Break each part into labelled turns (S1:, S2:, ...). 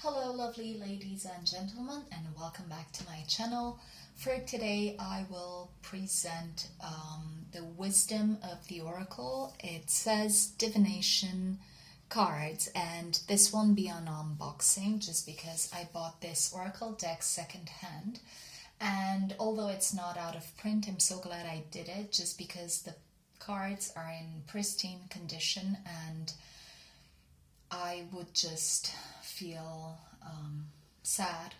S1: Hello lovely ladies and gentlemen, and welcome back to my channel. For today I will present the wisdom of the oracle. It says divination cards, and this won't be an unboxing just because I bought this oracle deck secondhand, and although it's not out of print, I'm so glad I did it just because the cards are in pristine condition and I would just feel sad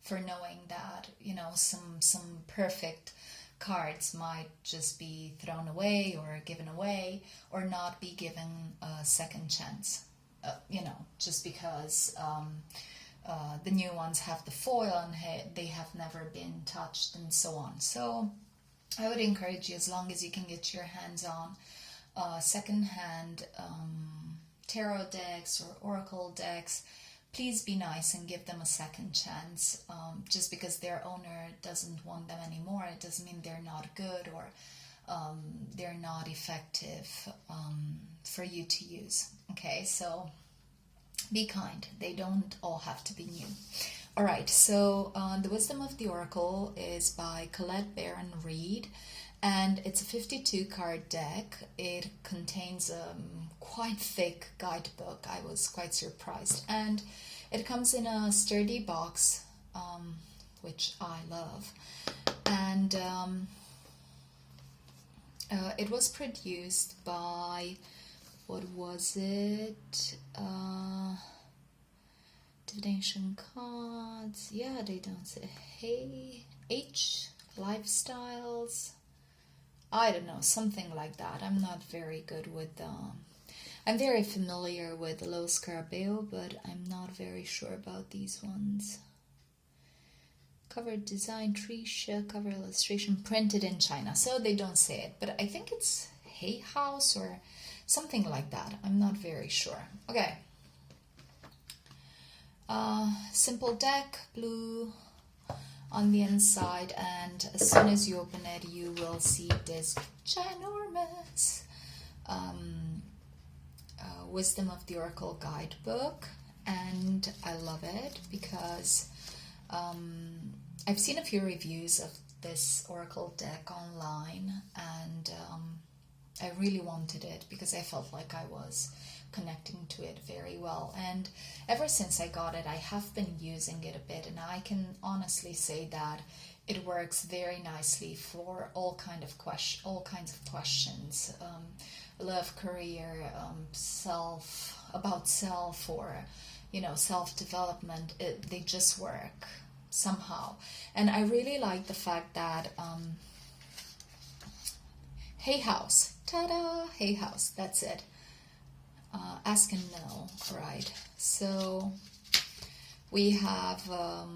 S1: for knowing that, some perfect cards might just be thrown away or given away or not be given a second chance, just because the new ones have the foil and they have never been touched and so on. So I would encourage you, as long as you can get your hands on second-hand tarot decks or oracle decks, please be nice and give them a second chance. Just because their owner doesn't want them anymore, it doesn't mean they're not good or they're not effective for you to use. Okay, so be kind. They don't all have to be new. All right, so The Wisdom of the Oracle is by Colette Baron Reid, and it's a 52 card deck. It contains a quite thick guidebook. I was quite surprised, and it comes in a sturdy box, which I love, and it was produced by, what was it, Divination Cards, yeah, they don't say, H Lifestyles, I don't know, something like that. I'm not very good with I'm very familiar with Lo Scarabeo, but I'm not very sure about these ones. Cover design, Trisha, cover illustration, printed in China. So they don't say it, but I think it's Hay House or something like that. I'm not very sure. Okay. Simple deck, blue on the inside, and as soon as you open it, you will see this ginormous Wisdom of the Oracle guidebook, and I love it because I've seen a few reviews of this Oracle deck online, and I really wanted it because I felt like I was connecting to it very well, and ever since I got it, I have been using it a bit, and I can honestly say that it works very nicely for all kinds of questions, love, career, self, or self-development. They just work somehow, and I really like the fact that Hay House, ta-da, Hay House, that's it. Ask and know, right? So we have a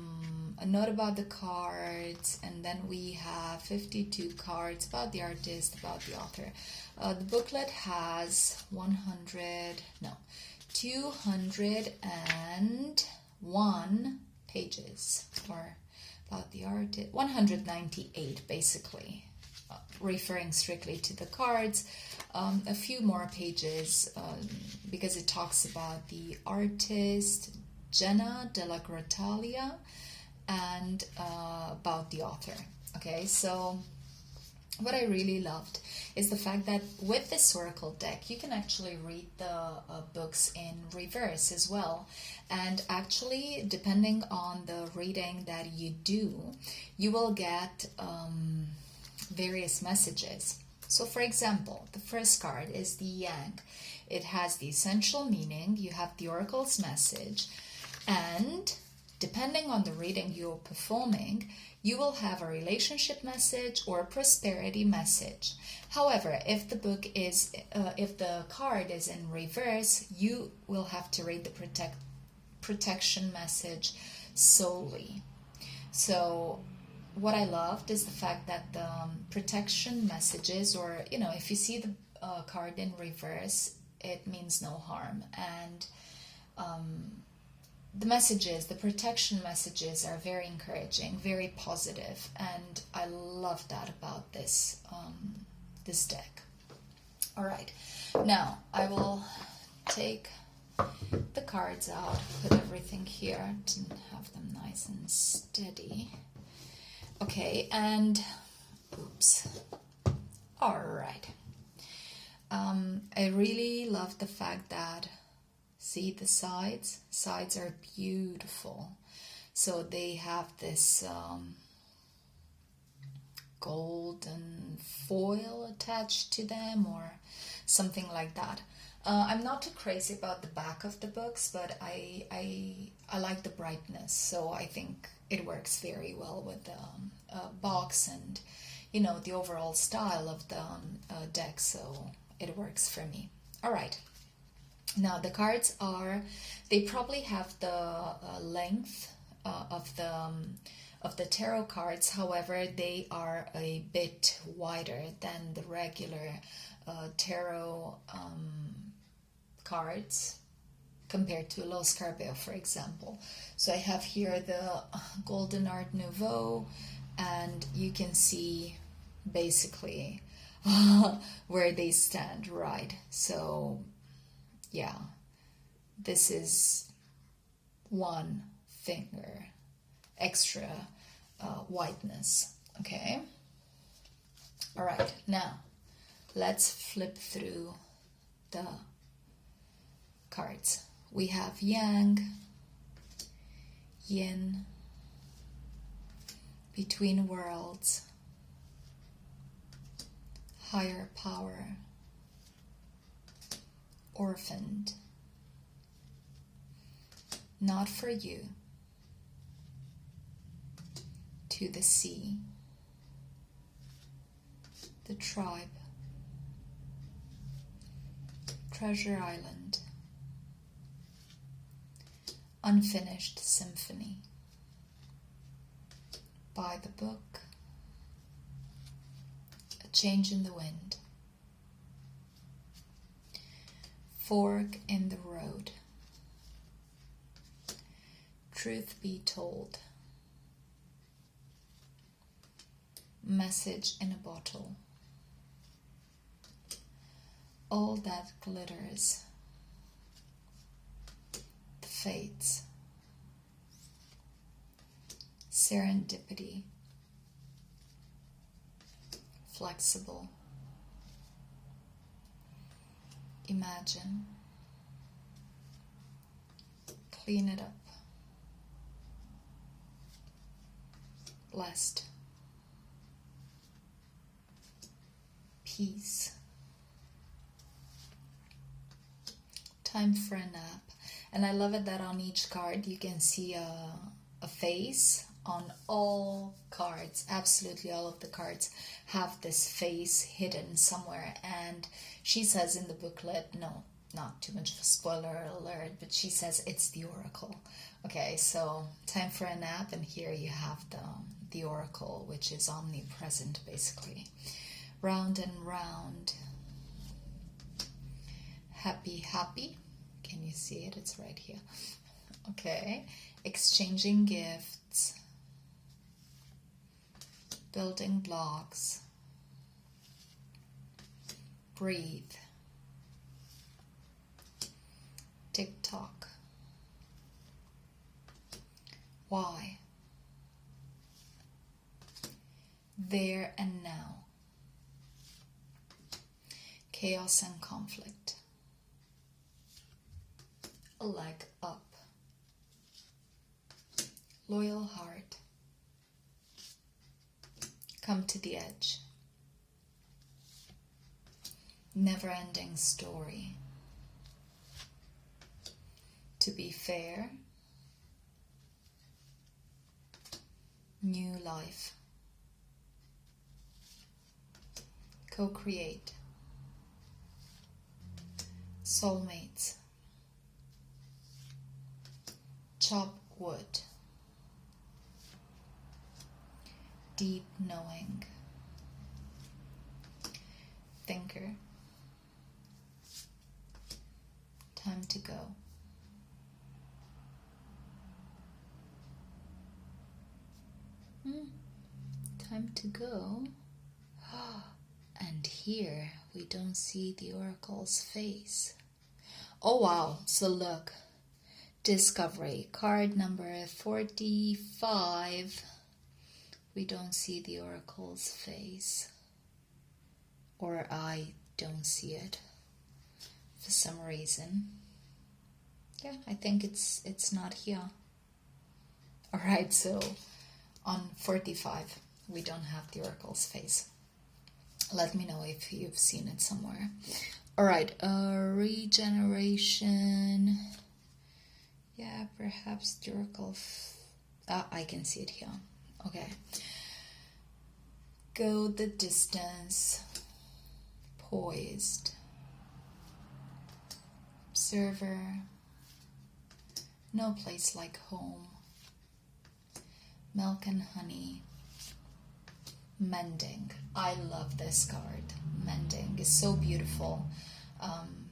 S1: note about the cards, and then we have 52 cards about the artist, about the author. The booklet has 201 pages, or about the artist, 198 basically, referring strictly to the cards. A few more pages because it talks about the artist, Jenna Della Grottaglia, and about the author. Okay, so what I really loved is the fact that with this oracle deck, you can actually read the books in reverse as well. And actually, depending on the reading that you do, you will get various messages. So for example, the first card is the Yang. It has the essential meaning, you have the oracle's message, and depending on the reading you're performing, you will have a relationship message or a prosperity message. However, if the card is in reverse, you will have to read the protection message solely. So what I loved is the fact that the protection messages, or if you see the card in reverse, it means no harm, and the protection messages are very encouraging, very positive, and I love that about this this deck. All right, now I will take the cards out, put everything here to have them nice and steady. Okay, and oops. All right. I really love the fact that, see the sides? Sides are beautiful. So they have this golden foil attached to them or something like that. I'm not too crazy about the back of the books, but I like the brightness, so I think it works very well with the box and, you know, the overall style of the deck, so it works for me. All right. Now the cards they probably have the length of the tarot cards. However, they are a bit wider than the regular tarot cards compared to Lo Scarabeo, for example. So I have here the Golden Art Nouveau, and you can see basically where they stand, right? So yeah, this is one finger extra whiteness. Okay, all right, now let's flip through the cards. We have Yang, Yin, Between Worlds, Higher Power, Orphaned, Not For You, To the Sea, The Tribe, Treasure Island, Unfinished Symphony, By the Book, A Change in the Wind, Fork in the Road, Truth Be Told, Message in a Bottle, All That Glitters, The Fates, Serendipity, Flexible, Imagine, Clean It Up, Blessed, Peace, Time for a Nap. And I love it that on each card you can see a face. On all cards, absolutely all of the cards have this face hidden somewhere. And she says in the booklet, no, not too much of a spoiler alert, but she says it's the Oracle. Okay, so time for a nap, and here you have the Oracle, which is omnipresent basically. Round and round. Happy, happy. Can you see it? It's right here. Okay. Exchanging gifts. Building blocks. Breathe. Tick-tock. Why? There and now. Chaos and conflict. A leg up. Loyal heart. Come to the edge. Never-ending story. To be fair. New life. Co-create. Soulmates. Chop wood. Deep knowing. Thinker. Time to go. Time to go. And here we don't see the Oracle's face. Oh wow, so look, Discovery, card number 45. We don't see the oracle's face, or I don't see it for some reason. Yeah, I think it's not here. All right, so on 45, we don't have the oracle's face. Let me know if you've seen it somewhere. All right, regeneration. Yeah, perhaps the oracle. I can see it here. Okay. Go the distance. Poised. Observer. No place like home. Milk and honey. Mending. I love this card. Mending is so beautiful.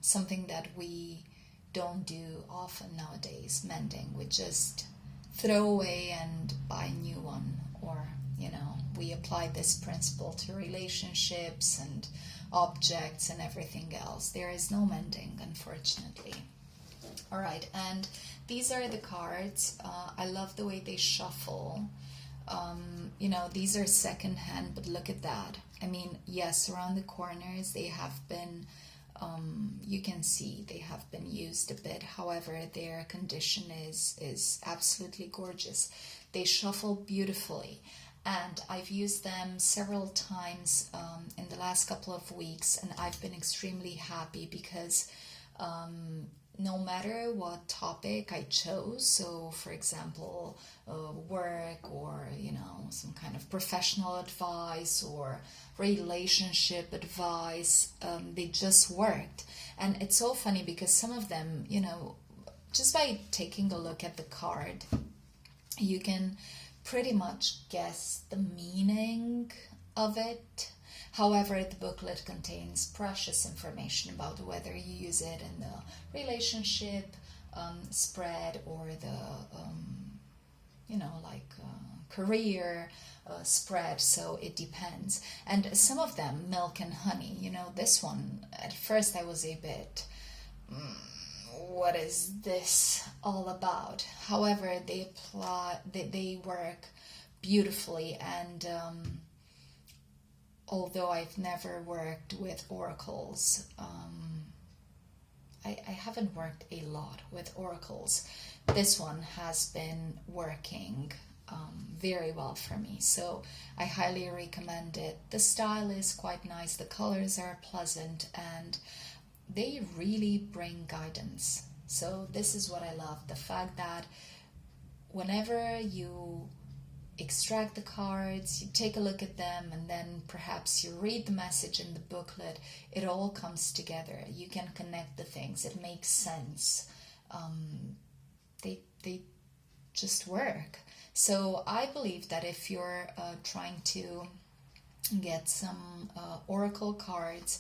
S1: Something that we don't do often nowadays. Mending. We just throw away and buy a new one. Or, we apply this principle to relationships and objects and everything else. There is no mending, unfortunately. All right, and these are the cards. I love the way they shuffle. These are secondhand, but look at that. I mean, yes, around the corners they have been, you can see they have been used a bit. However, their condition is absolutely gorgeous. They shuffle beautifully, and I've used them several times in the last couple of weeks, and I've been extremely happy because no matter what topic I chose, so for example, work or, some kind of professional advice or relationship advice, they just worked. And it's so funny because some of them, just by taking a look at the card, you can pretty much guess the meaning of it. However, the booklet contains precious information about whether you use it in the relationship spread or the, career spread. So it depends. And some of them, milk and honey, this one, at first I was a bit, what is this all about? However, they work beautifully, and although I've never worked with oracles, I haven't worked a lot with oracles. This one has been working very well for me, so I highly recommend it. The style is quite nice, the colors are pleasant, and they really bring guidance. So this is what I love, the fact that whenever you extract the cards, you take a look at them, and then perhaps you read the message in the booklet, it all comes together. You can connect the things, it makes sense. They just work. So I believe that if you're trying to get some oracle cards,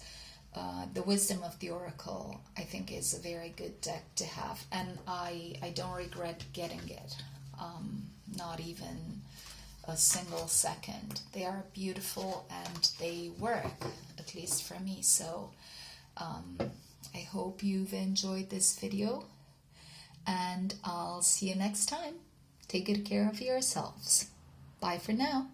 S1: the Wisdom of the Oracle, I think, is a very good deck to have, and I don't regret getting it, not even a single second. They are beautiful and they work, at least for me. So I hope you've enjoyed this video, and I'll see you next time. Take good care of yourselves. Bye for now.